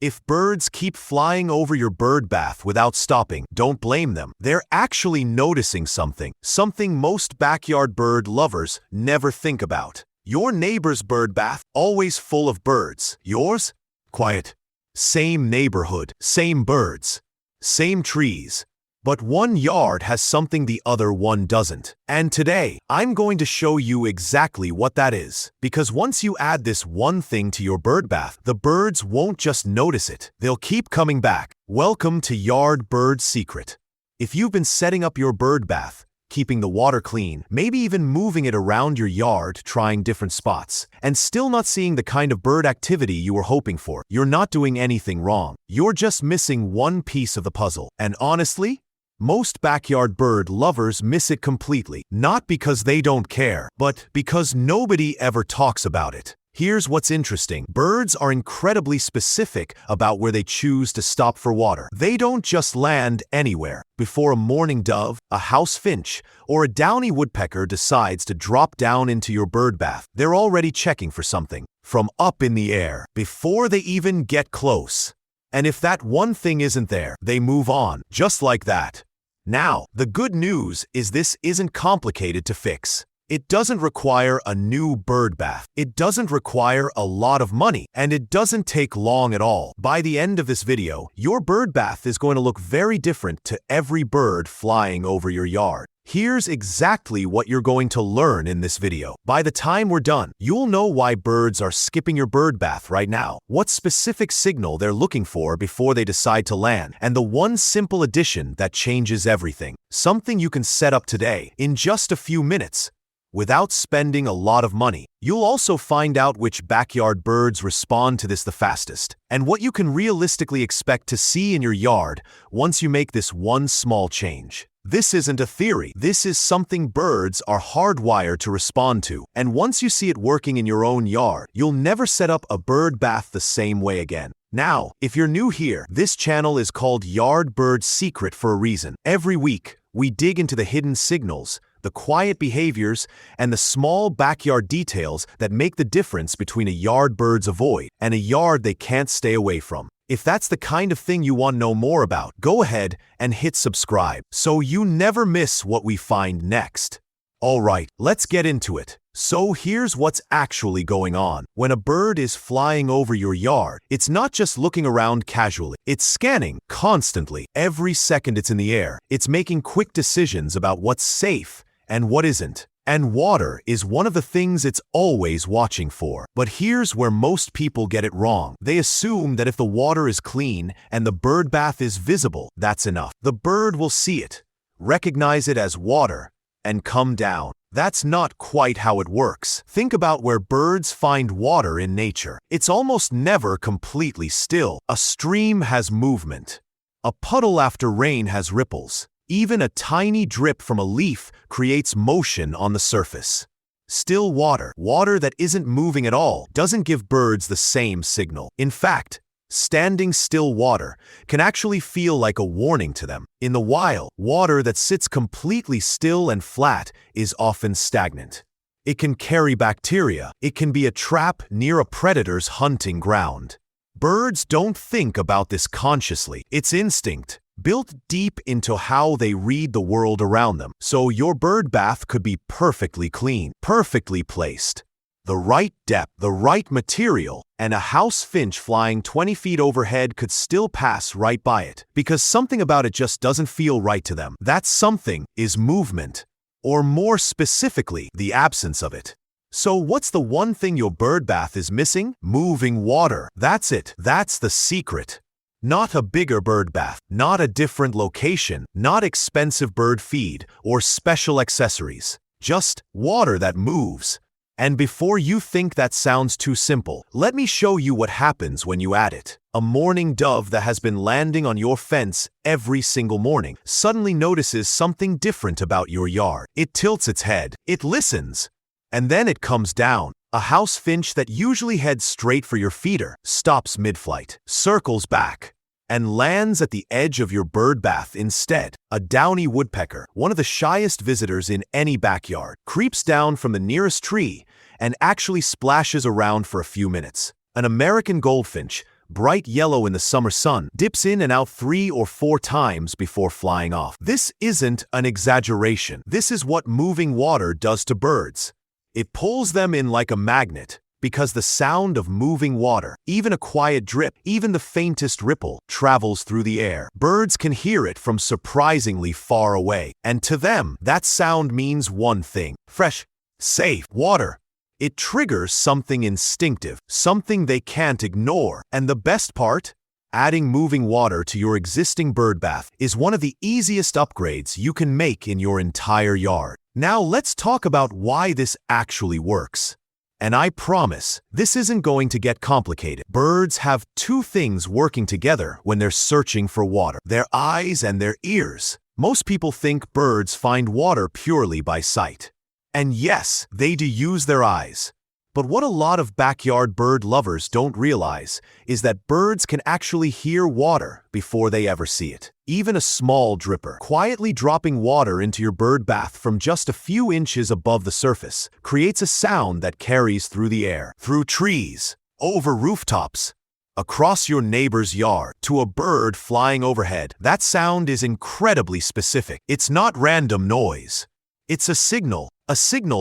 If birds keep flying over your bird bath without stopping, don't blame them. They're actually noticing something most backyard bird lovers never think about. Your neighbor's bird bath, always full of birds. Yours? Quiet. Same neighborhood, same birds, same trees. But one yard has something the other one doesn't. And today, I'm going to show you exactly what that is. Because once you add this one thing to your bird bath, the birds won't just notice it. They'll keep coming back. Welcome to Yard Bird Secret. If you've been setting up your bird bath, keeping the water clean, maybe even moving it around your yard, trying different spots, and still not seeing the kind of bird activity you were hoping for, you're not doing anything wrong. You're just missing one piece of the puzzle. And honestly, most backyard bird lovers miss it completely, not because they don't care, but because nobody ever talks about it. Here's what's interesting. Birds are incredibly specific about where they choose to stop for water. They don't just land anywhere. Before a mourning dove, a house finch, or a downy woodpecker decides to drop down into your bird bath, they're already checking for something from up in the air before they even get close. And if that one thing isn't there, they move on, just like that. Now, the good news is this isn't complicated to fix. It doesn't require a new bird bath. It doesn't require a lot of money, and it doesn't take long at all. By the end of this video, your bird bath is going to look very different to every bird flying over your yard. Here's exactly what you're going to learn in this video. By the time we're done, you'll know why birds are skipping your bird bath right now, what specific signal they're looking for before they decide to land, and the one simple addition that changes everything. Something you can set up today, in just a few minutes, without spending a lot of money. You'll also find out which backyard birds respond to this the fastest, and what you can realistically expect to see in your yard once you make this one small change. This isn't a theory. This is something birds are hardwired to respond to. And once you see it working in your own yard, you'll never set up a bird bath the same way again. Now, if you're new here, this channel is called Yard Bird Secret for a reason. Every week, we dig into the hidden signals, the quiet behaviors, and the small backyard details that make the difference between a yard birds avoid and a yard they can't stay away from. If that's the kind of thing you want to know more about, go ahead and hit subscribe so you never miss what we find next. Alright, let's get into it. So here's what's actually going on. When a bird is flying over your yard, it's not just looking around casually. It's scanning constantly. Every second it's in the air, it's making quick decisions about what's safe and what isn't. And water is one of the things it's always watching for. But here's where most people get it wrong. They assume that if the water is clean and the bird bath is visible, that's enough. The bird will see it, recognize it as water, and come down. That's not quite how it works. Think about where birds find water in nature. It's almost never completely still. A stream has movement. A puddle after rain has ripples. Even a tiny drip from a leaf creates motion on the surface. Still water, water that isn't moving at all, doesn't give birds the same signal. In fact, standing still water can actually feel like a warning to them. In the wild, water that sits completely still and flat is often stagnant. It can carry bacteria. It can be a trap near a predator's hunting ground. Birds don't think about this consciously. It's instinct, built deep into how they read the world around them. So your bird bath could be perfectly clean, perfectly placed, the right depth, the right material, and a house finch flying 20 feet overhead could still pass right by it, because something about it just doesn't feel right to them. That something is movement, or more specifically, the absence of it. So what's the one thing your bird bath is missing? Moving water. That's it. That's the secret. Not a bigger bird bath, not a different location, not expensive bird feed or special accessories. Just water that moves. And before you think that sounds too simple, let me show you what happens when you add it. A mourning dove that has been landing on your fence every single morning suddenly notices something different about your yard. It tilts its head, it listens, and then it comes down. A house finch that usually heads straight for your feeder stops mid-flight, circles back, and lands at the edge of your bird bath instead. A downy woodpecker, one of the shyest visitors in any backyard, creeps down from the nearest tree and actually splashes around for a few minutes. An American goldfinch, bright yellow in the summer sun, dips in and out 3 or 4 times before flying off. This isn't an exaggeration. This is what moving water does to birds. It pulls them in like a magnet, because the sound of moving water, even a quiet drip, even the faintest ripple, travels through the air. Birds can hear it from surprisingly far away, and to them, that sound means one thing: fresh, safe water. It triggers something instinctive, something they can't ignore. And the best part? Adding moving water to your existing bird bath is one of the easiest upgrades you can make in your entire yard. Now let's talk about why this actually works. And I promise, this isn't going to get complicated. Birds have 2 things working together when they're searching for water: their eyes and their ears. Most people think birds find water purely by sight. And yes, they do use their eyes. But what a lot of backyard bird lovers don't realize is that birds can actually hear water before they ever see it. Even a small dripper, quietly dropping water into your bird bath from just a few inches above the surface, creates a sound that carries through the air, through trees, over rooftops, across your neighbor's yard, to a bird flying overhead. That sound is incredibly specific. It's not random noise. It's a signal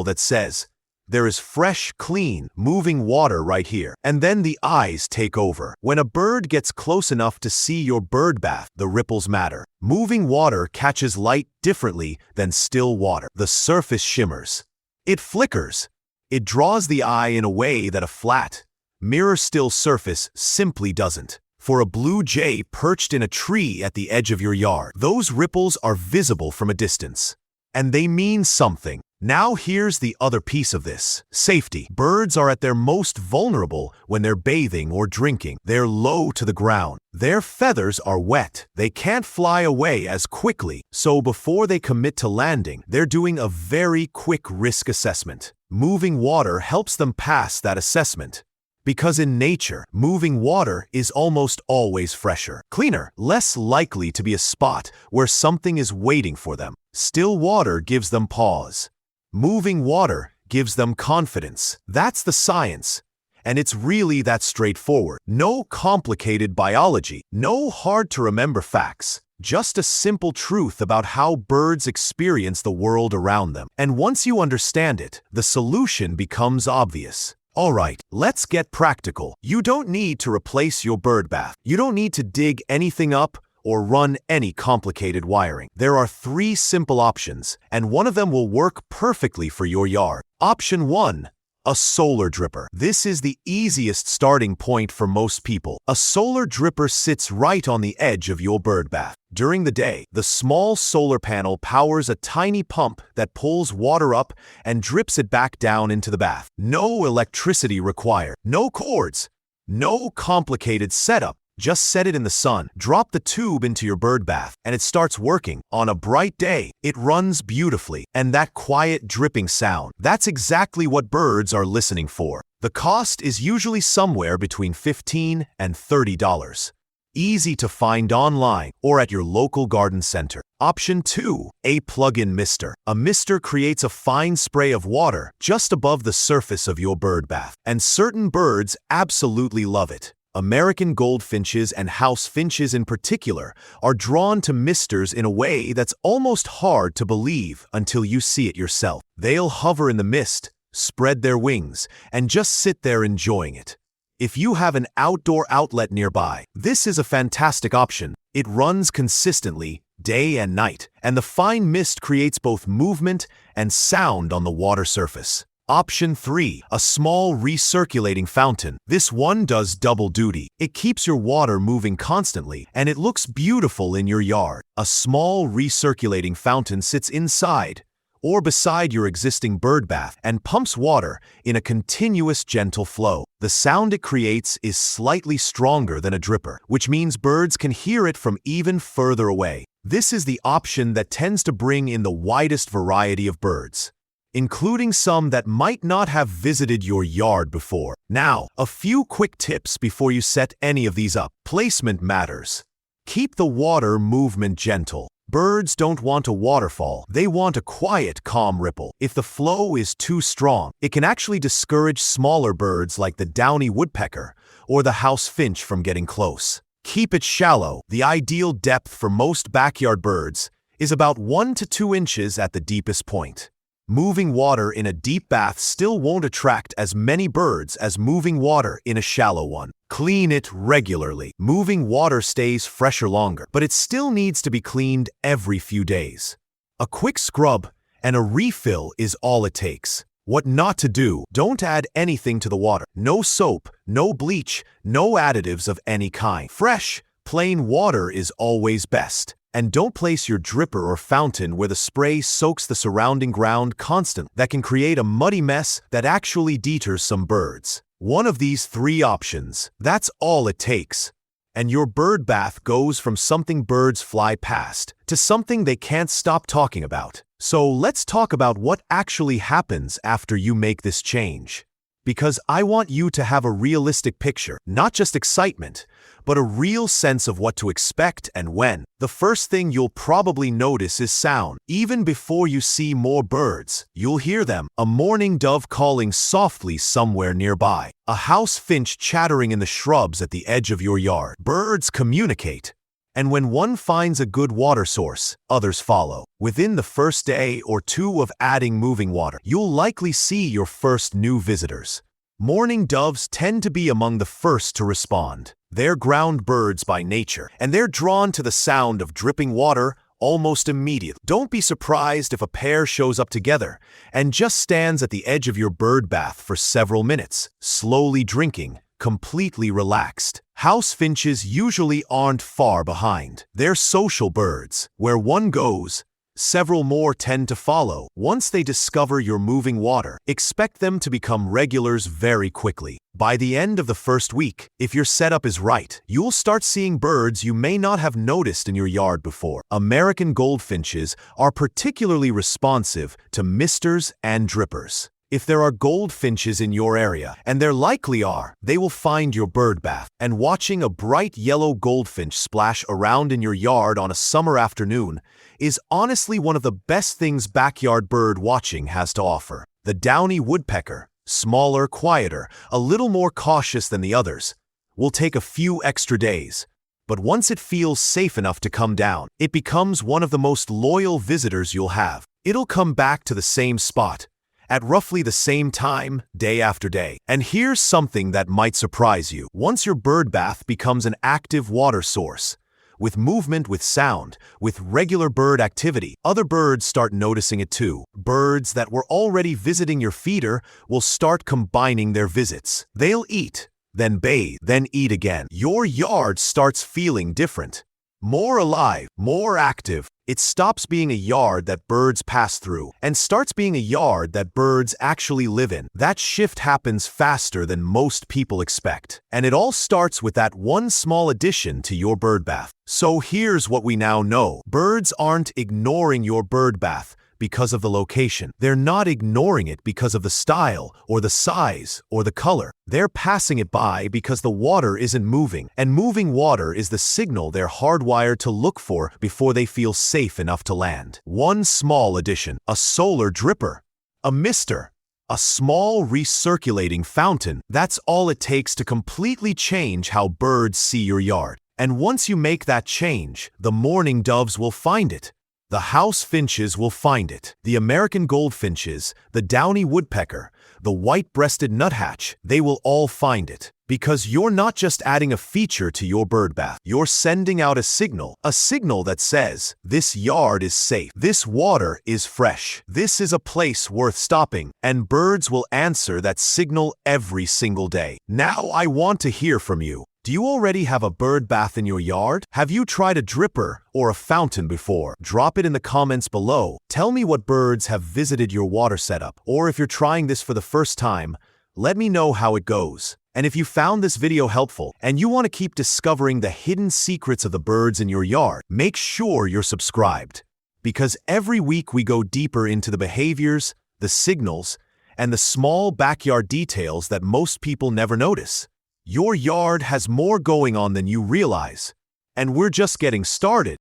that says, there is fresh, clean, moving water right here. And then the eyes take over. When a bird gets close enough to see your bird bath, the ripples matter. Moving water catches light differently than still water. The surface shimmers. It flickers. It draws the eye in a way that a flat, mirror-still surface simply doesn't. For a blue jay perched in a tree at the edge of your yard, those ripples are visible from a distance. And they mean something. Now here's the other piece of this: safety. Birds are at their most vulnerable when they're bathing or drinking. They're low to the ground. Their feathers are wet. They can't fly away as quickly. So before they commit to landing, they're doing a very quick risk assessment. Moving water helps them pass that assessment. Because in nature, moving water is almost always fresher, cleaner, less likely to be a spot where something is waiting for them. Still water gives them pause. Moving water gives them confidence. That's the science. And it's really that straightforward. No complicated biology, no hard-to-remember facts. Just a simple truth about how birds experience the world around them. And once you understand it, the solution becomes obvious. Alright, let's get practical. You don't need to replace your bird bath. You don't need to dig anything up or run any complicated wiring. There are 3 simple options, and one of them will work perfectly for your yard. Option 1. A solar dripper. This is the easiest starting point for most people. A solar dripper sits right on the edge of your bird bath. During the day, the small solar panel powers a tiny pump that pulls water up and drips it back down into the bath. No electricity required, no cords, no complicated setup. Just set it in the sun, drop the tube into your bird bath, and it starts working. On a bright day, it runs beautifully. And that quiet dripping sound, that's exactly what birds are listening for. The cost is usually somewhere between $15 and $30. Easy to find online or at your local garden center. Option 2. A plug-in mister. A mister creates a fine spray of water just above the surface of your bird bath. And certain birds absolutely love it. American goldfinches and house finches in particular are drawn to misters in a way that's almost hard to believe until you see it yourself. They'll hover in the mist, spread their wings, and just sit there enjoying it. If you have an outdoor outlet nearby, this is a fantastic option. It runs consistently, day and night, and the fine mist creates both movement and sound on the water surface. Option 3. A small recirculating fountain. This one does double duty. It keeps your water moving constantly, and it looks beautiful in your yard. A small recirculating fountain sits inside or beside your existing bird bath and pumps water in a continuous gentle flow. The sound it creates is slightly stronger than a dripper, which means birds can hear it from even further away. This is the option that tends to bring in the widest variety of birds, including some that might not have visited your yard before. Now, a few quick tips before you set any of these up. Placement matters. Keep the water movement gentle. Birds don't want a waterfall, they want a quiet, calm ripple. If the flow is too strong, it can actually discourage smaller birds like the Downy Woodpecker or the house finch from getting close. Keep it shallow. The ideal depth for most backyard birds is about 1 to 2 inches at the deepest point. Moving water in a deep bath still won't attract as many birds as moving water in a shallow one. Clean it regularly. Moving water stays fresher longer, but it still needs to be cleaned every few days. A quick scrub and a refill is all it takes. What not to do: don't add anything to the water. No soap, no bleach, no additives of any kind. Fresh, plain water is always best. And don't place your dripper or fountain where the spray soaks the surrounding ground constantly. That can create a muddy mess that actually deters some birds. One of these 3 options, that's all it takes. And your bird bath goes from something birds fly past to something they can't stop talking about. So let's talk about what actually happens after you make this change. Because I want you to have a realistic picture, not just excitement, but a real sense of what to expect and when. The first thing you'll probably notice is sound. Even before you see more birds, you'll hear them. A mourning dove calling softly somewhere nearby. A house finch chattering in the shrubs at the edge of your yard. Birds communicate. And when one finds a good water source, others follow. Within the first day or 2 of adding moving water, you'll likely see your first new visitors. Mourning doves tend to be among the first to respond. They're ground birds by nature, and they're drawn to the sound of dripping water almost immediately. Don't be surprised if a pair shows up together and just stands at the edge of your bird bath for several minutes, slowly drinking, completely relaxed. House finches usually aren't far behind. They're social birds. Where one goes, several more tend to follow. Once they discover you're moving water, expect them to become regulars very quickly. By the end of the first week, if your setup is right, you'll start seeing birds you may not have noticed in your yard before. American goldfinches are particularly responsive to misters and drippers. If there are goldfinches in your area, and there likely are, they will find your bird bath. And watching a bright yellow goldfinch splash around in your yard on a summer afternoon is honestly one of the best things backyard bird watching has to offer. The Downy Woodpecker, smaller, quieter, a little more cautious than the others, will take a few extra days. But once it feels safe enough to come down, it becomes one of the most loyal visitors you'll have. It'll come back to the same spot at roughly the same time, day after day. And here's something that might surprise you. Once your bird bath becomes an active water source, with movement, with sound, with regular bird activity, other birds start noticing it too. Birds that were already visiting your feeder will start combining their visits. They'll eat, then bathe, then eat again. Your yard starts feeling different. More alive, more active. It stops being a yard that birds pass through and starts being a yard that birds actually live in. That shift happens faster than most people expect. And it all starts with that one small addition to your bird bath. So here's what we now know. Birds aren't ignoring your bird bath because of the location. They're not ignoring it because of the style or the size or the color. They're passing it by because the water isn't moving, and moving water is the signal they're hardwired to look for before they feel safe enough to land. One small addition: a solar dripper, a mister, a small recirculating fountain. That's all it takes to completely change how birds see your yard. And once you make that change, the mourning doves will find it. The house finches will find it. The American goldfinches, the Downy Woodpecker, the white-breasted nuthatch, they will all find it. Because you're not just adding a feature to your bird bath, you're sending out a signal that says, this yard is safe, this water is fresh, this is a place worth stopping, and birds will answer that signal every single day. Now I want to hear from you. Do you already have a bird bath in your yard? Have you tried a dripper or a fountain before? Drop it in the comments below. Tell me what birds have visited your water setup, or if you're trying this for the first time, let me know how it goes. And if you found this video helpful and you want to keep discovering the hidden secrets of the birds in your yard, make sure you're subscribed. Because every week we go deeper into the behaviors, the signals, and the small backyard details that most people never notice. Your yard has more going on than you realize, and we're just getting started.